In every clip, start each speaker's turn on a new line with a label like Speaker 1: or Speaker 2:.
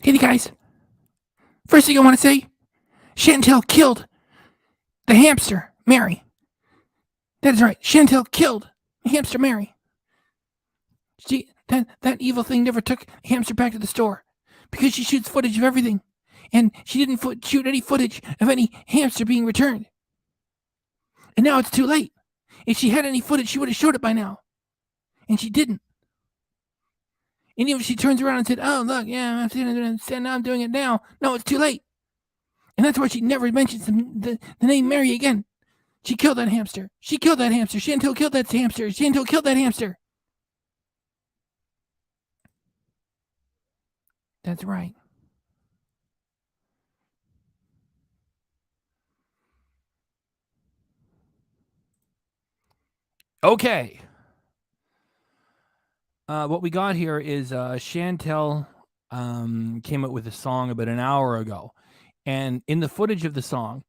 Speaker 1: Hey, you guys. First thing I want to say, Chantal killed the hamster, Mary. That is right. Chantal killed the hamster, Mary. That evil thing never took the hamster back to the store because she shoots footage of everything, and she didn't shoot any footage of any hamster being returned. And now it's too late. If she had any footage, she would have showed it by now, and she didn't. And even if she turns around and said, "Oh, look, yeah, I'm doing it now," no, it's too late. And that's why she never mentions the name Mary again. She killed that hamster. She killed that hamster. Chantal killed that hamster. Chantal killed that hamster. That's right. Okay. What we got here is Chantal came up with a song about an hour ago. And in the footage of the song,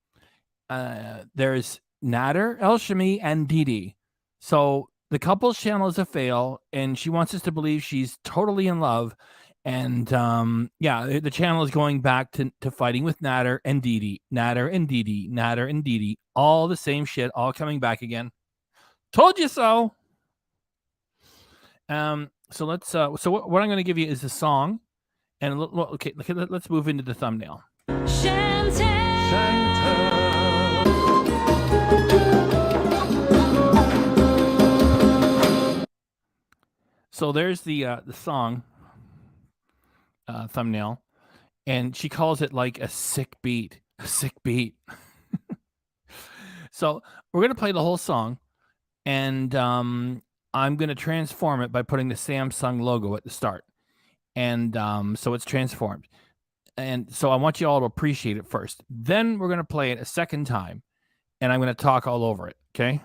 Speaker 1: there's Nader, Elshamy, and Didi. So the couple's channel is a fail, and she wants us to believe she's totally in love. And the channel is going back to fighting with Nader and Didi. Nader and Didi. Nader and Didi. All the same shit, all coming back again. Told you so. So let's. So what I'm going to give you is a song, and okay, let's move into the thumbnail. So there's the song thumbnail, and she calls it like a sick beat. A sick beat. So we're going to play the whole song, and I'm going to transform it by putting the Samsung logo at the start. And so it's transformed. And so I want you all to appreciate it first. Then we're going to play it a second time, and I'm going to talk all over it, okay?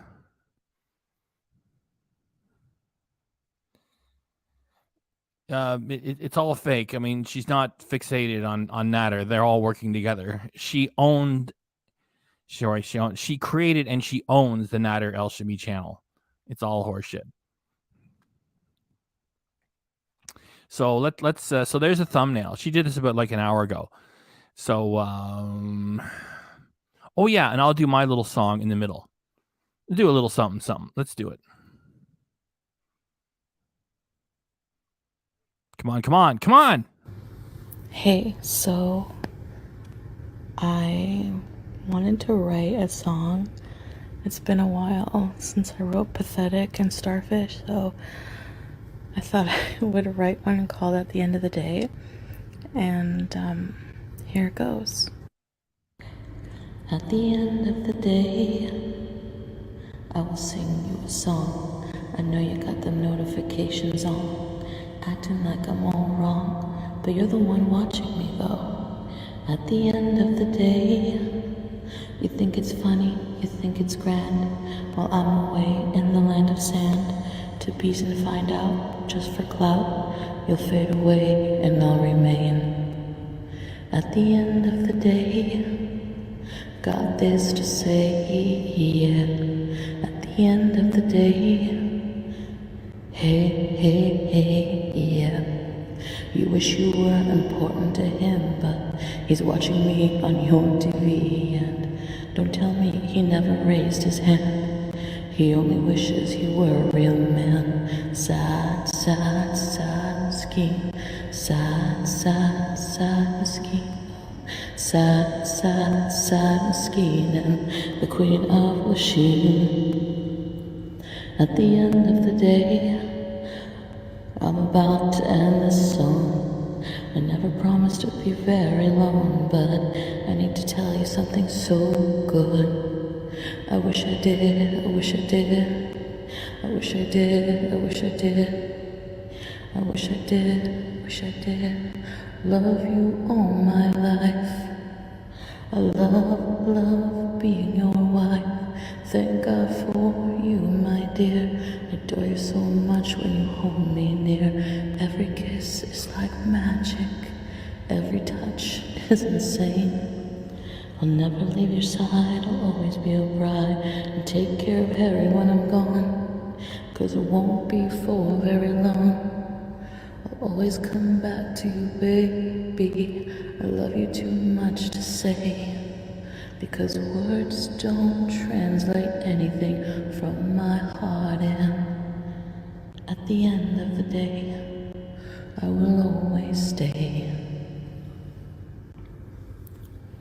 Speaker 1: It's all fake. I mean, she's not fixated on Nader. They're all working together. She created and she owns the Nader Elshamy channel. It's all horseshit. So let's so there's a thumbnail. She did this about like an hour ago. So oh yeah, and I'll do my little song in the middle. We'll do a little something. Let's do it. Come on.
Speaker 2: Hey, so I wanted to write a song. It's been a while since I wrote Pathetic and Starfish, so I thought I would write one and call that The End of the Day. And here it goes. At the end of the day, I will sing you a song. I know you got the notifications on, acting like I'm all wrong, but you're the one watching me though. At the end of the day, you think it's funny, you think it's grand, while I'm away in the land of sand. To piece and find out, just for clout, you'll fade away and I'll remain. At the end of the day, got this to say, yeah. At the end of the day, hey, yeah. You wish you were important to him, but he's watching me on your TV. And don't tell me he never raised his hand. He only wishes he were a real man. Sad scheme. Sad scheme. Sad scheme. And the queen of Lasheen. At the end of the day, I'm about to end this song. I never promised to be very long, but I need to tell you something so good. I wish I did, I wish I did. I wish I did, I wish I did. I wish I did, wish I did. Love you all my life. I love being your wife. Thank God for you, my dear. I adore you so much when you hold me near. Every kiss is like magic. Every touch is insane. I'll never leave your side. I'll always be a bride and take care of Harry when I'm gone. 'Cause it won't be for very long. I'll Always come back to you, baby. I love you too much to say, because words don't translate anything from my heart. And at the end of the day, I will always stay.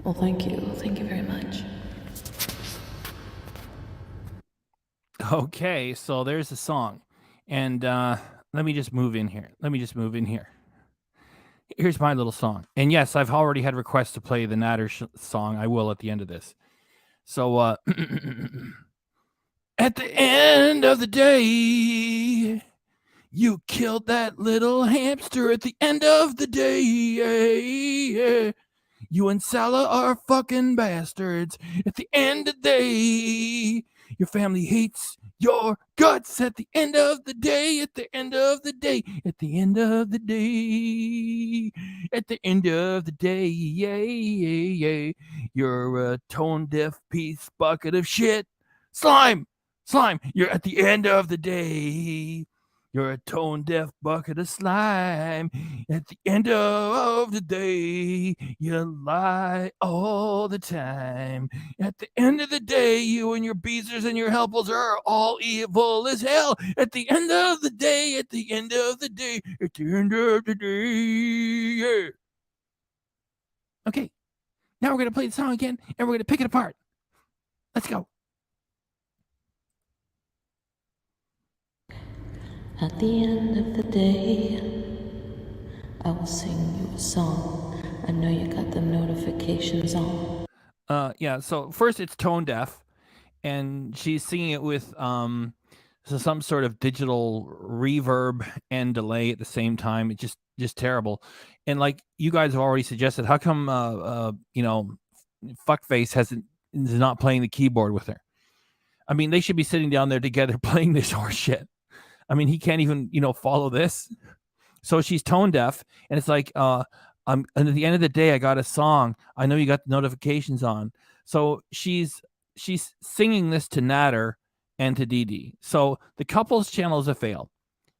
Speaker 2: Well, thank you. Thank you very much.
Speaker 1: Okay, so there's the song. And let me just move in here. Here's my little song. And yes, I've already had requests to play the Nader song. I will at the end of this. So, at the end of the day, you killed that little hamster at the end of the day. You and Salah are fucking bastards. At the end of the day, your family hates your guts. At the end of the day, at the end of the day, at the end of the day, at the end of the day, yeah. You're a tone deaf piece bucket of shit. Slime, you're at the end of the day. You're a tone deaf bucket of slime. At the end of the day, you lie all the time. At the end of the day, you and your beezers and your helpers are all evil as hell. At the end of the day, at the end of the day, at the end of the day. Yeah. Okay, now we're going to play the song again and we're going to pick it apart. Let's go.
Speaker 2: At the end of the day, I will sing you a song. I know you got the notifications on.
Speaker 1: Yeah, so first it's tone deaf, and she's singing it with so some sort of digital reverb and delay at the same time. It's just terrible. And like you guys have already suggested, how come fuckface is not playing the keyboard with her? I mean, they should be sitting down there together playing this horse shit. I mean, he can't even, follow this. So she's tone deaf, and it's like, and at the end of the day, I got a song. I know you got the notifications on. So she's singing this to Nader and to Dee. So the couple's channels have failed.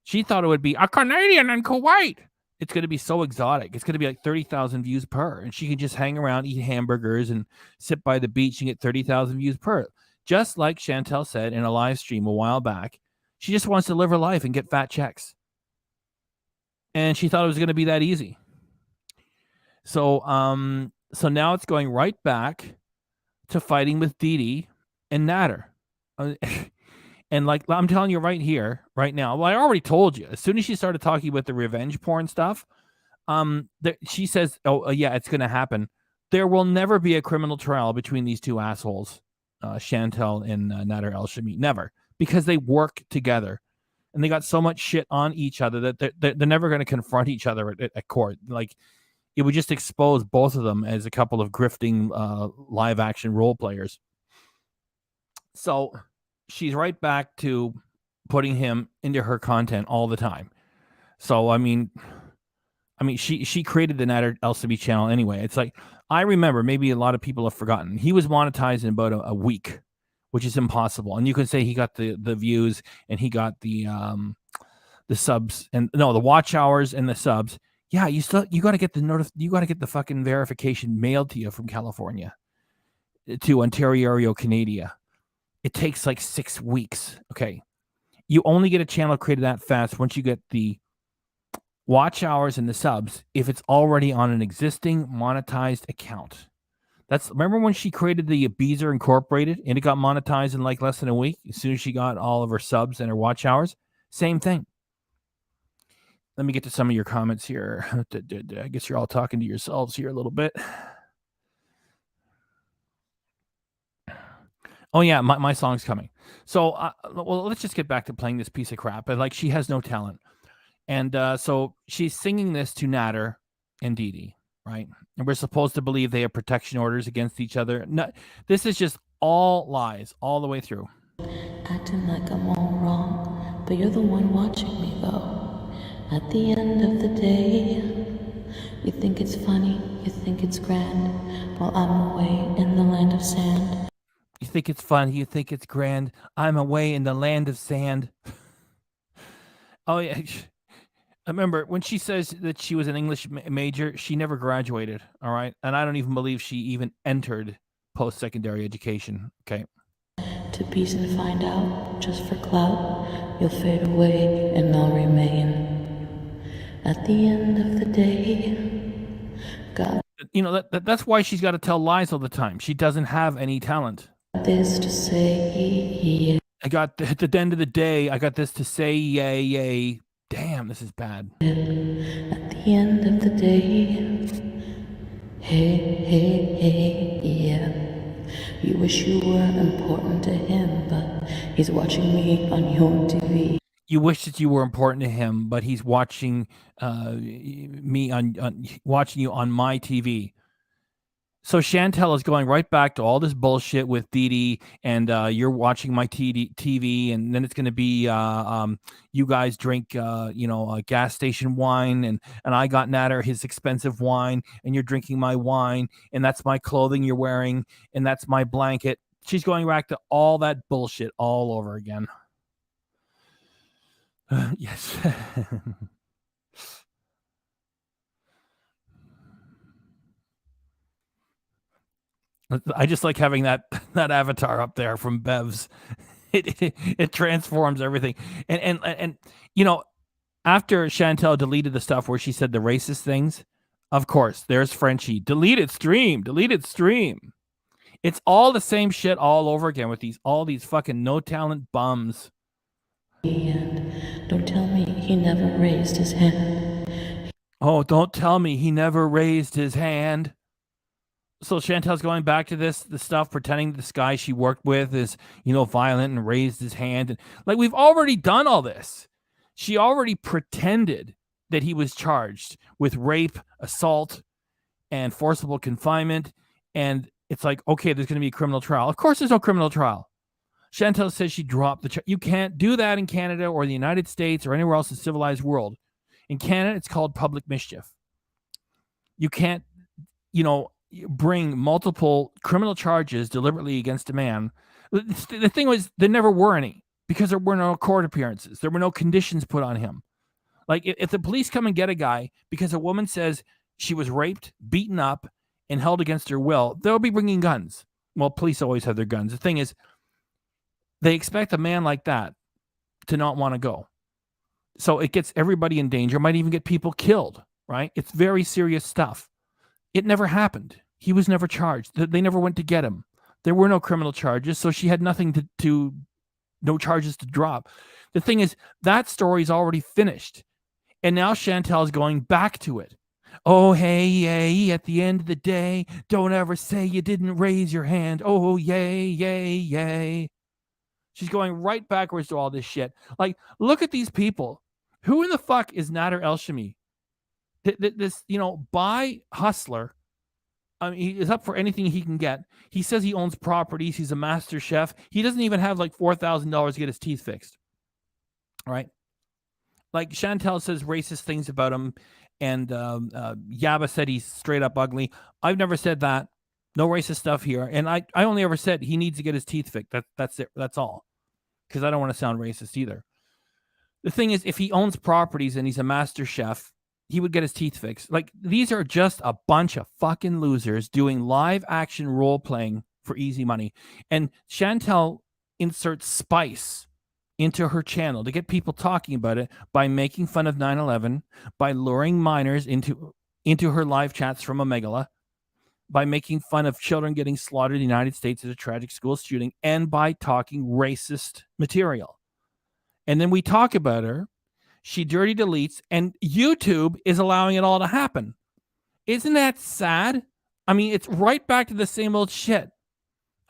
Speaker 1: She thought it would be a Canadian in Kuwait. It's going to be so exotic. It's going to be like 30,000 views per, and she can just hang around, eat hamburgers, and sit by the beach and get 30,000 views per. Just like Chantal said in a live stream a while back, she just wants to live her life and get fat checks. And she thought it was going to be that easy. So now it's going right back to fighting with Dee and Nader. And like I'm telling you right here, right now, well, I already told you. As soon as she started talking about the revenge porn stuff, she says, yeah, it's going to happen. There will never be a criminal trial between these two assholes, Chantal and Nader Elshamy. Never. Because they work together. And they got so much shit on each other that they're never going to confront each other at court. Like, it would just expose both of them as a couple of grifting live action role players. So she's right back to putting him into her content all the time. So I mean, she created the Nader Elshamy channel anyway. It's like, I remember, maybe a lot of people have forgotten, he was monetized in about a week, which is impossible. And you can say he got the views and he got the subs and the watch hours and the subs. Yeah, you got to get the fucking verification mailed to you from California to Ontario, Canada. It takes like 6 weeks. Okay. You only get a channel created that fast once you get the watch hours and the subs if it's already on an existing monetized account. Remember when she created the Beezer Incorporated and it got monetized in like less than a week as soon as she got all of her subs and her watch hours? Same thing. Let me get to some of your comments here. I guess you're all talking to yourselves here a little bit. Oh, yeah, my song's coming. So, well, let's just get back to playing this piece of crap. Like, she has no talent. And so she's singing this to Nader and Dee, right? And we're supposed to believe they have protection orders against each other. No, this is just all lies all the way through.
Speaker 2: Acting like I'm all wrong, but you're the one watching me, though. At the end of the day, you think it's funny, you think it's grand, while I'm away in the land of sand.
Speaker 1: You think it's fun, you think it's grand, I'm away in the land of sand. Oh, yeah. I remember when she says that she was an English major, she never graduated, all right? And I don't even believe she even entered post-secondary education, okay?
Speaker 2: To peace and find out, just for clout, you'll fade away and I'll remain. At the end of the day, got
Speaker 1: You know, that's why she's got to tell lies all the time. She doesn't have any talent.
Speaker 2: this to say.
Speaker 1: I got, at the end of the day, I got this to say, yay, yay. Damn, this is bad.
Speaker 2: At the end of the day, hey, yeah. You wish you were important to him, but he's watching me on your TV.
Speaker 1: You wish that you were important to him, but he's watching me on watching you on my TV. So Chantal is going right back to all this bullshit with Dee and you're watching my TV, and then it's going to be you guys drink, gas station wine, and I got Nader his expensive wine, and you're drinking my wine, and that's my clothing you're wearing, and that's my blanket. She's going back to all that bullshit all over again. Yes. I just like having that avatar up there from Bev's. It transforms everything. And you know, after Chantal deleted the stuff where she said the racist things, of course, there's Frenchie. Deleted stream. It's all the same shit all over again with all these fucking no talent bums.
Speaker 2: And don't tell me he never raised his hand.
Speaker 1: Oh, don't tell me he never raised his hand. So Chantal's going back to the stuff, pretending this guy she worked with is, violent and raised his hand. And like, we've already done all this. She already pretended that he was charged with rape, assault, and forcible confinement. And it's like, okay, there's going to be a criminal trial. Of course, there's no criminal trial. Chantal says she dropped the charge. You can't do that in Canada or the United States or anywhere else in the civilized world. In Canada, it's called public mischief. You can't, bring multiple criminal charges deliberately against a man. The thing was, there never were any because there were no court appearances. There were no conditions put on him. Like, if the police come and get a guy because a woman says she was raped, beaten up, and held against her will, they'll be bringing guns. Well, police always have their guns. The thing is, they expect a man like that to not want to go. So it gets everybody in danger, might even get people killed, right? It's very serious stuff. It never happened. He was never charged. They never went to get him. There were no criminal charges, so she had nothing no charges to drop. The thing is, that story's already finished. And now Chantal's going back to it. Oh, hey, yay, at the end of the day, don't ever say you didn't raise your hand. Oh, yay, yay, yay. She's going right backwards to all this shit. Like, look at these people. Who in the fuck is Nader Elshamy? This, by hustler. I mean, he is up for anything he can get. He says he owns properties. He's a master chef. He doesn't even have like $4,000 to get his teeth fixed. All right. Like, Chantal says racist things about him. And Yaba said he's straight up ugly. I've never said that. No racist stuff here. And I only ever said he needs to get his teeth fixed. That's it. That's all. Because I don't want to sound racist either. The thing is, if he owns properties and he's a master chef, he would get his teeth fixed. Like, these are just a bunch of fucking losers doing live action role playing for easy money. And Chantal inserts spice into her channel to get people talking about it by making fun of 9/11, by luring minors into her live chats from Amegala, by making fun of children getting slaughtered in the United States at a tragic school shooting, and by talking racist material. And then we talk about her. She dirty deletes, and YouTube is allowing it all to happen. Isn't that sad? I mean, it's right back to the same old shit.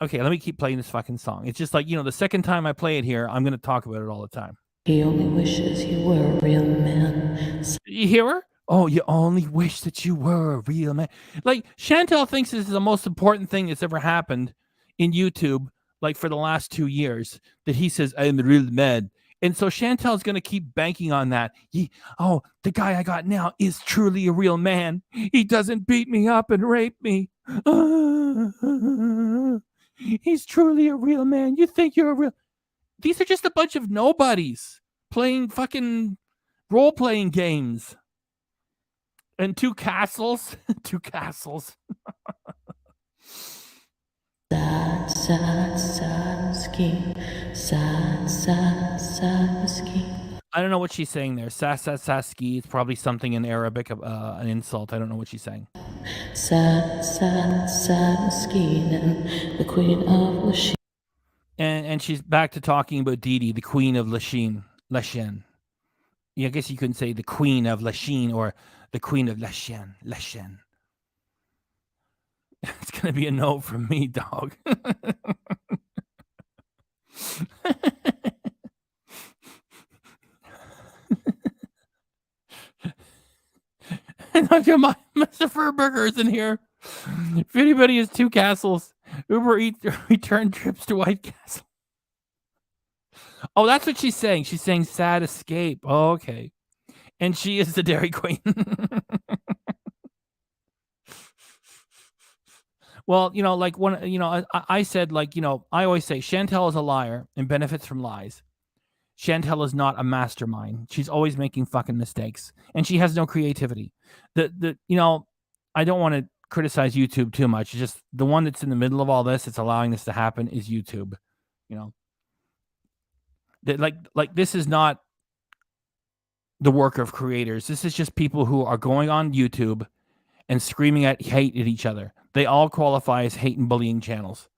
Speaker 1: Okay, let me keep playing this fucking song. It's just like, the second time I play it here, I'm going to talk about it all the time.
Speaker 2: He only wishes he were a real man.
Speaker 1: You hear her? Oh, you only wish that you were a real man. Like, Chantal thinks this is the most important thing that's ever happened in YouTube, like for the last 2 years, that he says, I'm a real man. And so Chantal's going to keep banking on that. The guy I got now is truly a real man. He doesn't beat me up and rape me. He's truly a real man. You think you're a real... These are just a bunch of nobodies playing fucking role-playing games, and 2 castles. 2 castles.
Speaker 2: Sad, sad, sad scheme. Sad, sad, sad scheme.
Speaker 1: I don't know what she's saying there. Saski. It's probably something in Arabic, an insult. I don't know what she's saying.
Speaker 2: Sad, sad, sad scheme. The queen of Lasheen.
Speaker 1: And she's back to talking about Didi, the queen of Lasheen. Yeah, I guess you couldn't say the queen of Lasheen or the queen of Lashen. It's going to be a no from me, dog. And Mr. Furburger is in here. If anybody has 2 castles, Uber Eats return trips to White Castle. Oh, that's what she's saying. She's saying sad escape. Oh, okay. And she is the Dairy Queen. Well, like I said, I always say Chantal is a liar and benefits from lies. Chantal is not a mastermind. She's always making fucking mistakes, and she has no creativity. I don't want to criticize YouTube too much. It's just the one that's in the middle of all this, that's allowing this to happen, is YouTube. That this is not the work of creators. This is just people who are going on YouTube and screaming hate at each other. They all qualify as hate and bullying channels,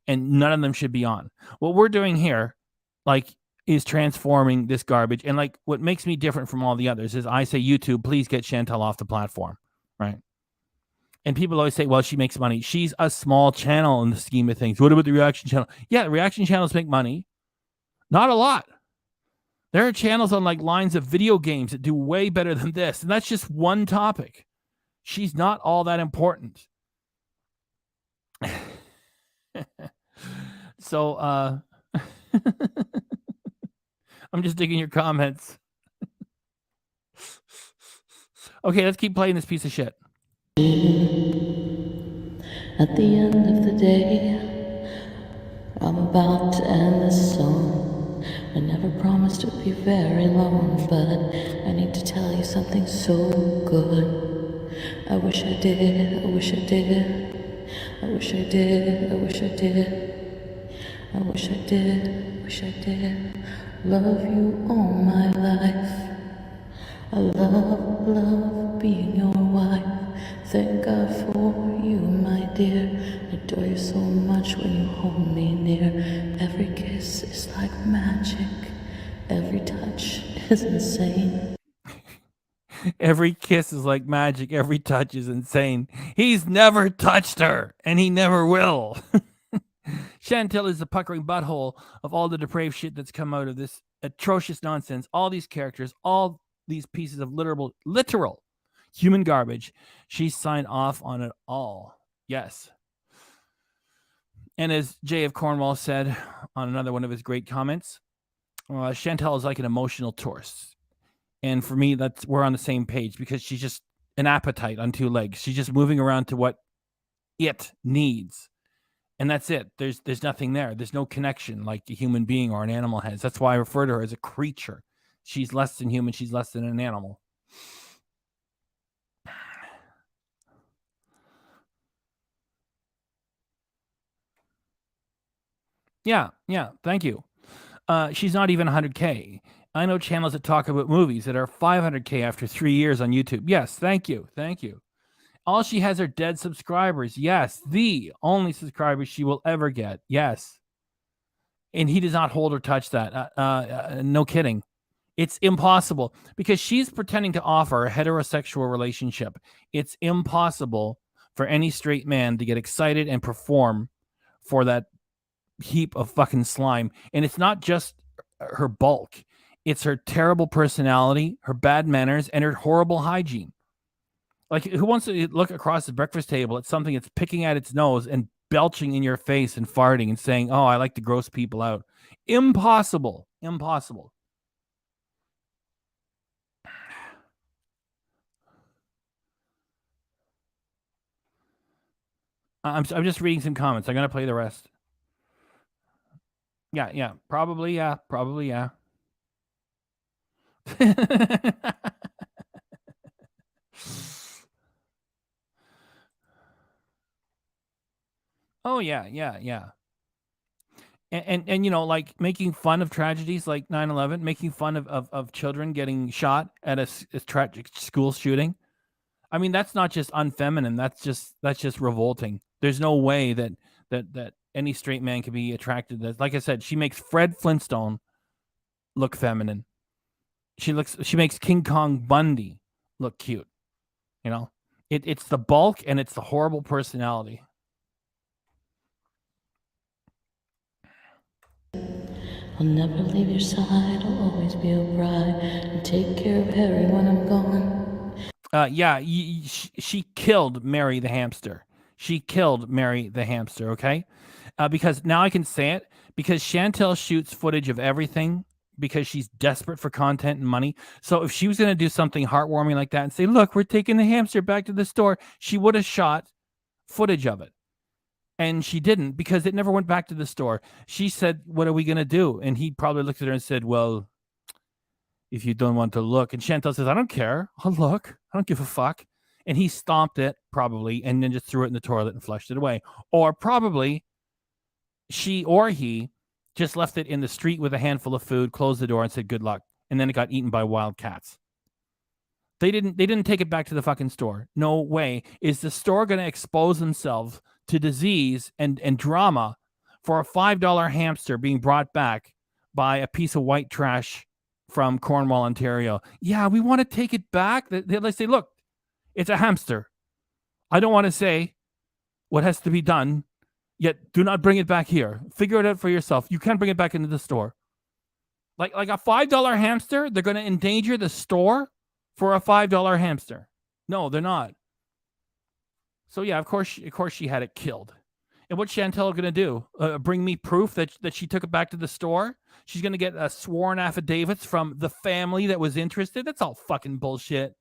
Speaker 1: and none of them should be on. What we're doing here, is transforming this garbage. And what makes me different from all the others is I say, YouTube, please get Chantal off the platform, right? And people always say, well, she makes money. She's a small channel in the scheme of things. What about the reaction channel? Yeah, reaction channels make money. Not a lot. There are channels on lines of video games that do way better than this. And that's just one topic. She's not all that important. So, I'm just digging your comments. Okay, let's keep playing this piece of shit.
Speaker 2: At the end of the day, I'm about to end this song. I never promised to be very long, but I need to tell you something so good. I wish I did, I wish I did. I wish I did, I wish I did. I wish I did, wish I did. Love you all my life. I love being your wife. Thank God for you, my dear. I adore you so much when you hold me near. Every kiss is like magic. Every touch is insane.
Speaker 1: Every kiss is like magic. Every touch is insane. He's never touched her, and he never will. Chantal is the puckering butthole of all the depraved shit that's come out of this atrocious nonsense. All these characters, all these pieces of literal human garbage. She signed off on it all. Yes. And as Jay of Cornwall said on another one of his great comments, Chantal is like an emotional tourist. And for me, we're on the same page, because she's just an appetite on 2 legs. She's just moving around to what it needs. And that's it. There's nothing there. There's no connection like a human being or an animal has. That's why I refer to her as a creature. She's less than human. She's less than an animal. Yeah. Thank you. She's not even 100K. I know channels that talk about movies that are 500K after 3 years on YouTube. Yes, thank you. All she has are dead subscribers. Yes, the only subscribers she will ever get. Yes. And he does not hold or touch that. No kidding. It's impossible, because she's pretending to offer a heterosexual relationship. It's impossible for any straight man to get excited and perform for that heap of fucking slime. And it's not just her bulk. It's her terrible personality, her bad manners, and her horrible hygiene. Who wants to look across the breakfast table at something that's picking at its nose and belching in your face and farting and saying, oh, I like to gross people out? Impossible. I'm just reading some comments. I'm going to play the rest. Yeah. Probably, yeah. Oh yeah, yeah, yeah. And you know, like making fun of tragedies like 9/11, making fun of children getting shot at a tragic school shooting. I mean, that's not just unfeminine. That's just revolting. There's no way that any straight man could be attracted to that. Like I said, she makes Fred Flintstone look feminine. She makes King Kong Bundy look cute. You know, it's the bulk and it's the horrible personality.
Speaker 2: I'll never leave your side, I'll always be a bride and take care of Harry when I'm gone.
Speaker 1: Yeah, she killed Mary the hamster. She killed Mary the hamster, okay? Because now I can say it, because Chantal shoots footage of everything because she's desperate for content and money. So if she was going to do something heartwarming like that and say, look, we're taking the hamster back to the store, she would have shot footage of it. And she didn't, because it never went back to the store. She said, what are we going to do? And he probably looked at her and said, well, if you don't want to look. And Chantal says, I don't care. I'll look. I don't give a fuck. And he stomped it, probably, and then just threw it in the toilet and flushed it away. Or probably she or he just left it in the street with a handful of food, closed the door, and said, good luck. And then it got eaten by wild cats. They didn't take it back to the fucking store. No way. Is the store going to expose themselves to disease and drama for a $5 hamster being brought back by a piece of white trash from Cornwall, Ontario? Yeah, we want to take it back. They say, look, it's a hamster. I don't want to say what has to be done, yet do not bring it back here. Figure it out for yourself. You can't bring it back into the store. Like a $5 hamster, they're going to endanger the store for a $5 hamster. No, they're not. So yeah, of course she had it killed. And what's Chantal going to do? Bring me proof that she took it back to the store? She's going to get sworn affidavits from the family that was interested? That's all fucking bullshit.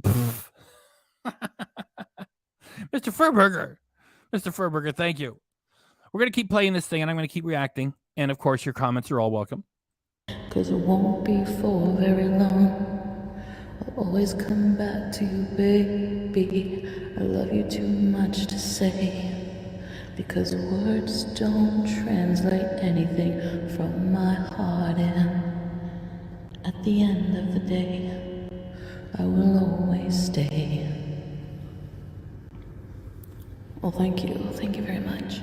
Speaker 1: Mr. Furburger, thank you. We're going to keep playing this thing, and I'm going to keep reacting. And of course, your comments are all welcome.
Speaker 2: Cause it won't be for very long. I'll always come back to you, baby. I love you too much to say, because words don't translate anything from my heart, and at the end of the day, I will always stay. Well, thank you very much.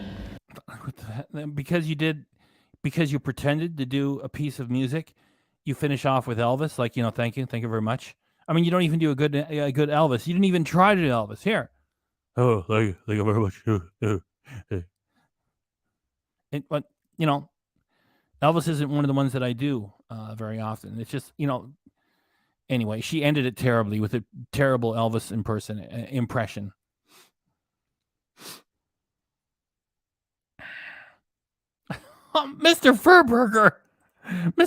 Speaker 1: Because you pretended to do a piece of music, you finish off with Elvis, like, thank you very much. I mean, you don't even do a good Elvis. You didn't even try to do Elvis. Here. Oh, thank you very much. But, Elvis isn't one of the ones that I do very often. It's just, anyway, she ended it terribly with a terrible Elvis impression. Mr.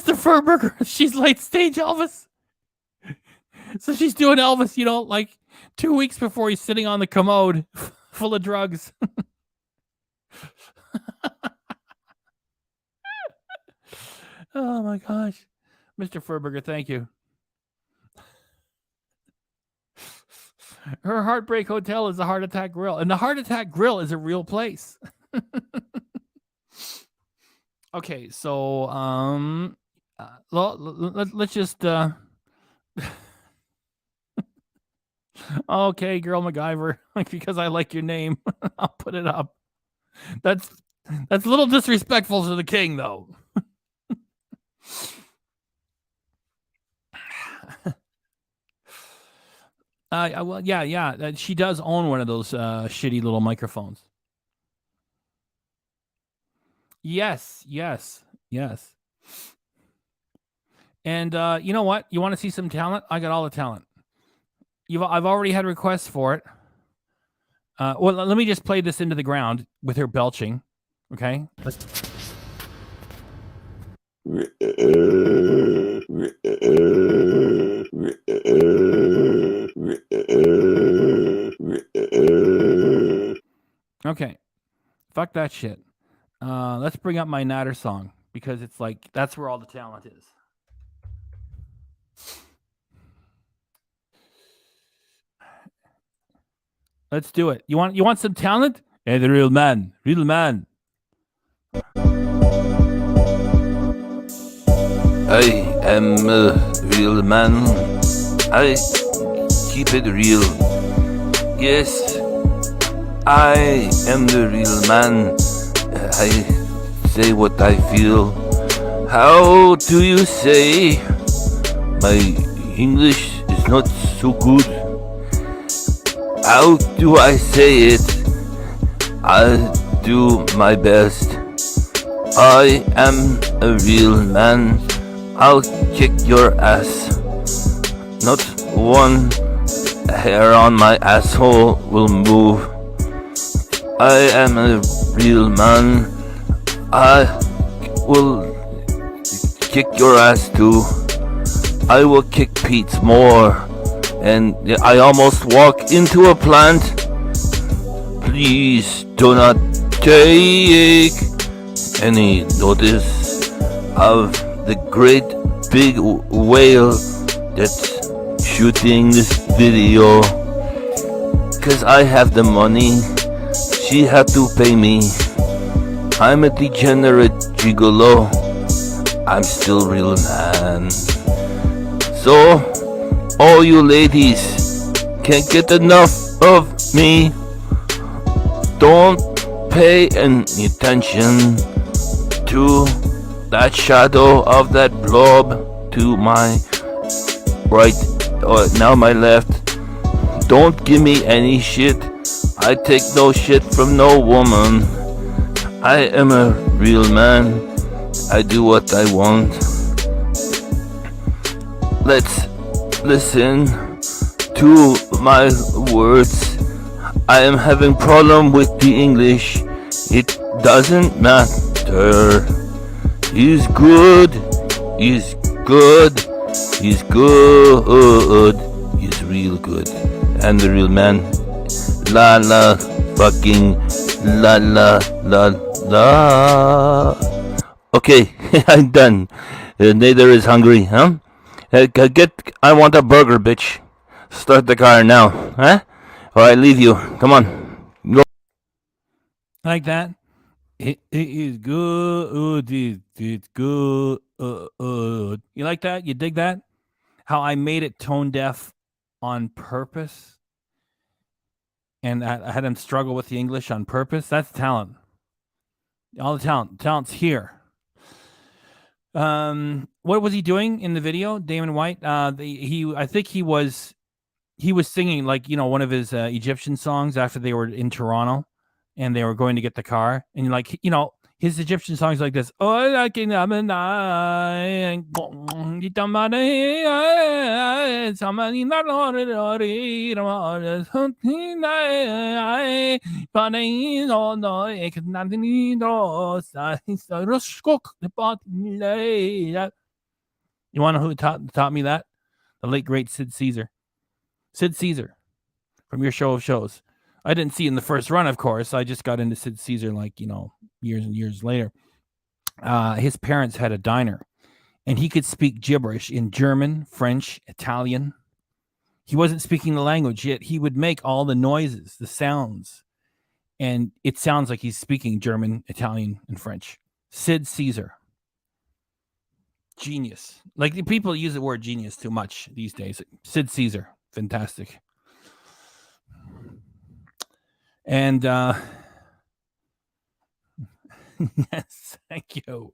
Speaker 1: Furburger, she's late stage Elvis. So she's doing Elvis, like 2 weeks before he's sitting on the commode full of drugs. Oh my gosh. Mr. Furburger, thank you. Her Heartbreak Hotel is the Heart Attack Grill, and the Heart Attack Grill is a real place. Okay, so let's just okay, Girl MacGyver, because I like your name, I'll put it up. That's a little disrespectful to the king, though. Well, yeah. She does own one of those shitty little microphones. Yes. And you know what? You want to see some talent? I got all the talent. I've already had requests for it. Well, let me just play this into the ground with her belching. Okay. Okay. Fuck that shit. Let's bring up my Nader song. because it's like that's where all the talent is. Let's do it. You want some talent? Hey, the real man, real man.
Speaker 3: I am a real man. I keep it real. Yes, I am the real man. I say what I feel. How do you say? My English is not so good. How do I say it? I'll do my best. I am a real man. I'll kick your ass. Not one hair on my asshole will move. I am a real man. I will kick your ass too. I will kick Pete's more. And I almost walk into a plant. Please do not take any notice of the great big whale that's shooting this video. Cause I have the money. She had to pay me. I'm a degenerate gigolo. I'm still real man. So all you ladies can't get enough of me. Don't pay any attention to that shadow of that blob to my right or now my left. Don't give me any shit. I take no shit from no woman. I am a real man. I do what I want. Let's listen to my words. I am having problem with the English. It doesn't matter. He's good. He's good. He's good. He's real good. And the real man. La la fucking la la la la. Okay, I'm done. Nader is hungry, huh? I want a burger, bitch. Start the car now, huh? Or I leave you. Come on. Go.
Speaker 1: Like that. It is good. It's good. You like that? You dig that? How I made it tone deaf on purpose? And I had him struggle with the English on purpose? That's talent. All the talent. Talent's here. What was he doing in the video? Damon White. I think he was singing like one of his Egyptian songs after they were in Toronto, and they were going to get the car, and like his Egyptian songs like this. You want to know who taught me that? The late great Sid Caesar. Sid Caesar from Your Show of Shows. I didn't see it in the first run, of course. I just got into Sid Caesar years and years later. His parents had a diner, and he could speak gibberish in German, French, Italian. He wasn't speaking the language, yet he would make all the noises, the sounds, and it sounds like he's speaking German, Italian, and French. Sid Caesar. Genius. Like, the people use the word genius too much these days. Sid Caesar. Fantastic. And yes, thank you.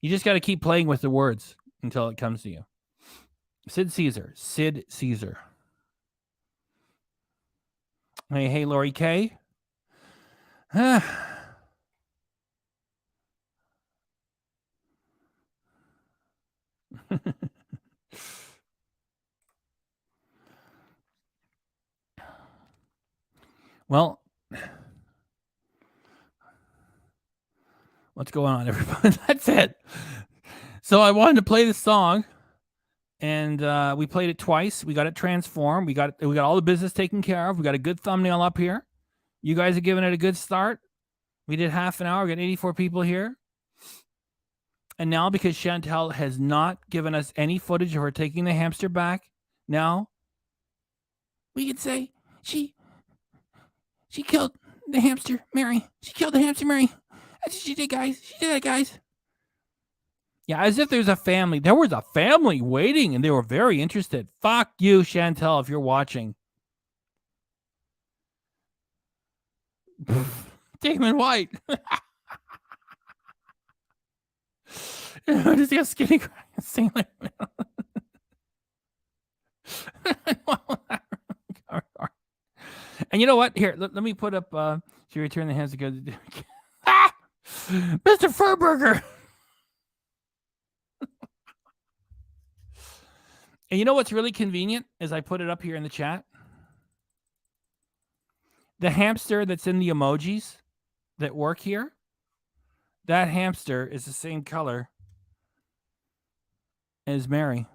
Speaker 1: You just got to keep playing with the words until it comes to you. Sid Caesar. Sid Caesar. Hey, Lori K. Well, what's going on, everybody? That's it. So I wanted to play this song, and we played it twice. We got it transformed. We got all the business taken care of. We got a good thumbnail up here. You guys are giving it a good start. We did half an hour. We got 84 people here. And now, because Chantal has not given us any footage of her taking the hamster back, now we could say she killed the hamster, Mary. She killed the hamster, Mary. That's what she did, guys. She did it, guys. Yeah, as if there's a family. There was a family waiting, and they were very interested. Fuck you, Chantal, if you're watching. Damon White. Does he have skinny sailor? And you know what? Here, let me put up. She returned the hands of good. Mr. Furburger. And you know what's really convenient is I put it up here in the chat. The hamster that's in the emojis that work here, that hamster is the same color as Mary.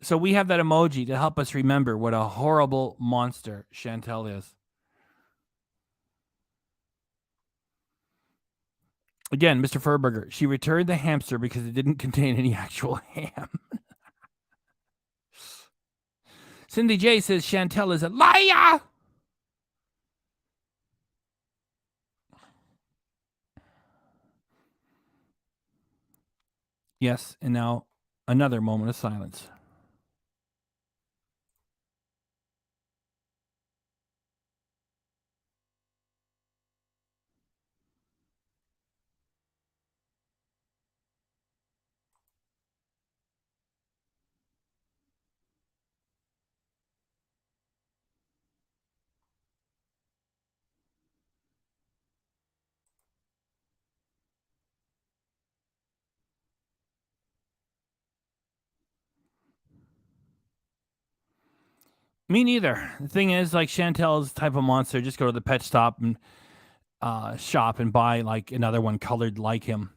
Speaker 1: So we have that emoji to help us remember what a horrible monster Chantal is. Again, Mr. Furburger, she returned the hamster because it didn't contain any actual ham. Cindy J says Chantal is a liar. Yes, and now another moment of silence. Me neither. The thing is, like Chantal's type of monster, just go to the pet stop and shop and buy like another one colored like him,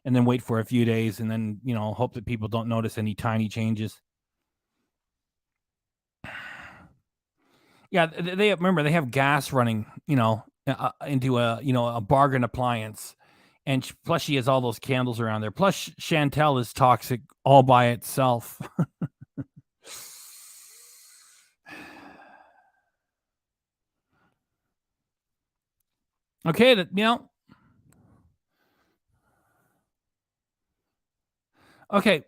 Speaker 1: and then wait for a few days, and then hope that people don't notice any tiny changes. Yeah, they remember they have gas running, into a bargain appliance, and plus she has all those candles around there. Plus Chantal is toxic all by itself. Okay, Okay.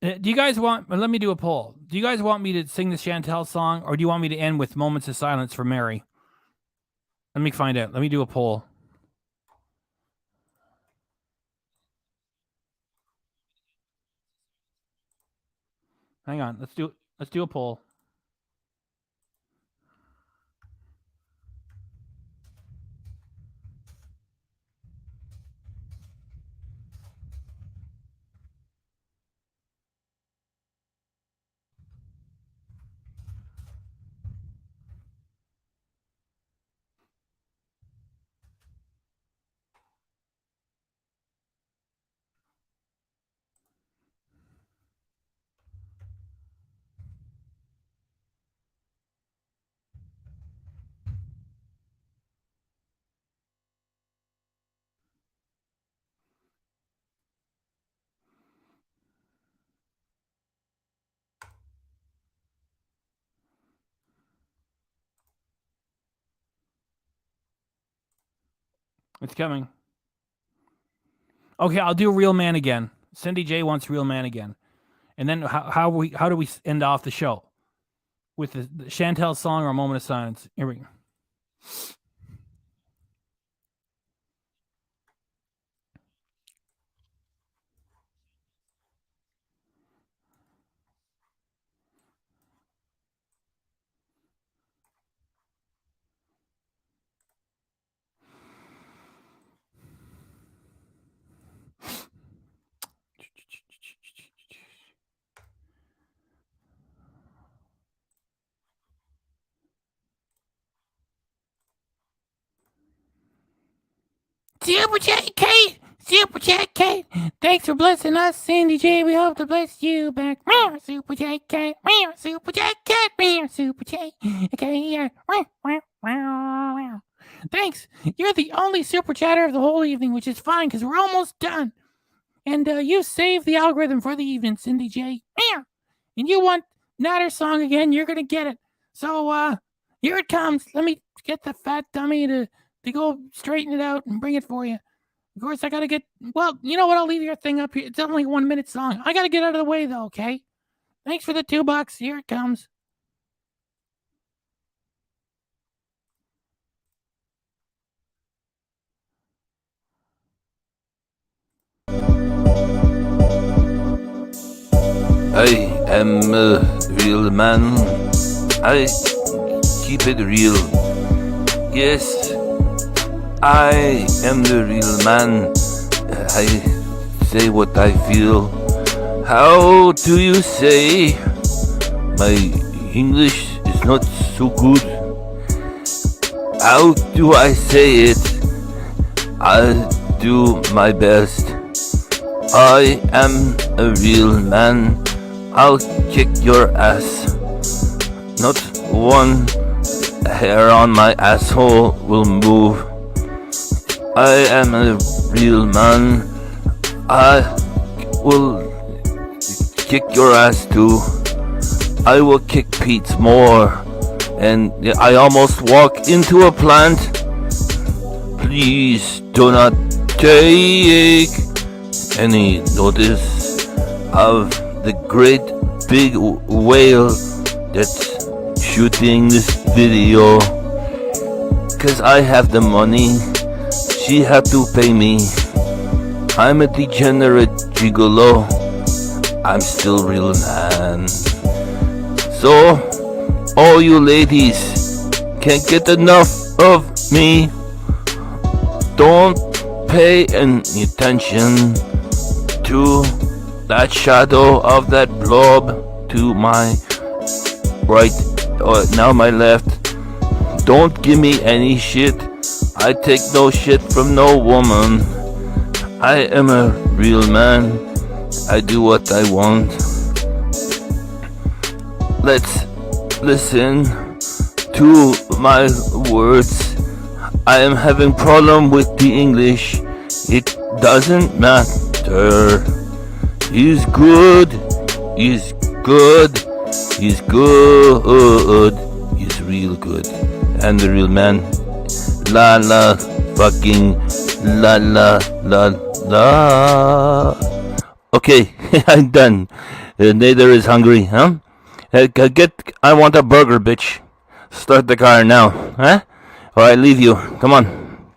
Speaker 1: Do you guys want? Let me do a poll. Do you guys want me to sing the Chantal song, or do you want me to end with moments of silence for Mary? Let me find out. Let me do a poll. Hang on. Let's do a poll. It's coming. Okay, I'll do Real Man again. Cindy J wants Real Man again. And then how do we end off the show? With the Chantal song or a moment of silence? Here we go. Super J K Super Chat Kate. Thanks for blessing us, Cindy J. We hope to bless you back. Super Chat Kate. Super Chat Kate. Super Chat. Okay, thanks. You're the only super chatter of the whole evening, which is fine because we're almost done. And you saved the algorithm for the evening, Cindy J. And you want Nader song again, you're going to get it. So, here it comes. Let me get the fat dummy to go straighten it out and bring it for you. Of course, I got to get, well, you know what? I'll leave your thing up here. It's only a 1 minute song. I got to get out of the way, though, okay? Thanks for the $2. Here it comes.
Speaker 3: I am a real man. I keep it real. Yes, I am the real man. I say what I feel. How do you say? My English is not so good. How do I say it? I'll do my best. I am a real man. I'll kick your ass. Not one hair on my asshole will move. I am a real man. I will kick your ass too. I will kick Pete's more. And I almost walk into a plant. Please do not take any notice of the great big whale that's shooting this video. Cause I have the money, she had to pay me. I'm a degenerate gigolo, I'm still real man. So, all you ladies can't get enough of me. Don't pay any attention to that shadow of that blob to my right or now my left. Don't give me any shit. I take no shit from no woman. I am a real man. I do what I want. Let's listen to my words. I am having problem with the English. It doesn't matter. He's good. He's good. He's good. He's real good. And the real man. La la fucking la la la la. Okay, I'm done. Nader is hungry, huh? I want a burger, bitch. Start the car now, huh? Or I leave you. Come on.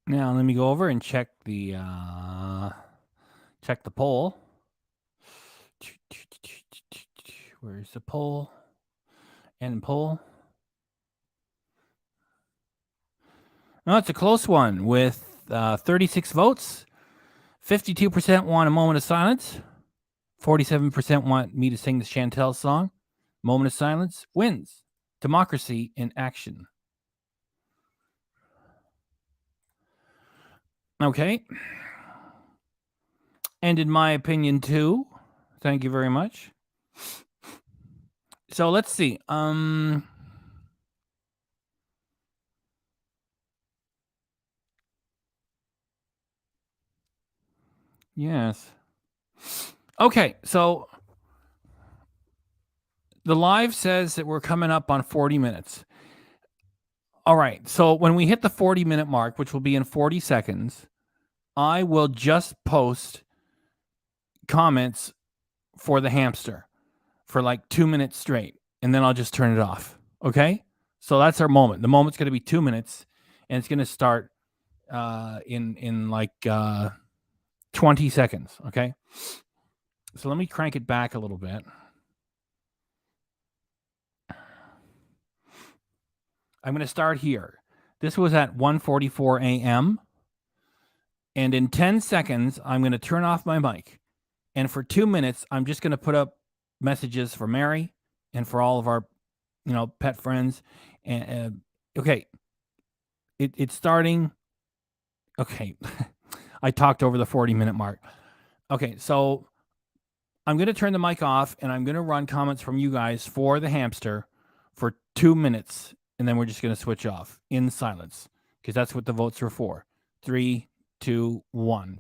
Speaker 1: Now let me go over and check the poll. Where's the poll? End poll. No, it's a close one with 36 votes. 52% want a moment of silence. 47% want me to sing the Chantal song. Moment of silence wins. Democracy in action. Okay. And in my opinion, too. Thank you very much. So let's see. Yes. Okay, so the live says that we're coming up on 40 minutes. All right, so when we hit the 40-minute mark, which will be in 40 seconds, I will just post comments for the hamster for like 2 minutes straight, and then I'll just turn it off. Okay? So that's our moment. The moment's going to be 2 minutes, and it's going to start in like 20 seconds. Okay? So let me crank it back a little bit. I'm going to start here. This was at 1:44 a.m. And in 10 seconds, I'm going to turn off my mic. And for 2 minutes, I'm just going to put up messages for Mary and for all of our, pet friends. And okay, it's starting Okay. I talked over the 40-minute mark. Okay, so I'm going to turn the mic off and I'm going to run comments from you guys for the hamster for 2 minutes. And then we're just going to switch off in silence because that's what the votes are for. 3, 2, 1.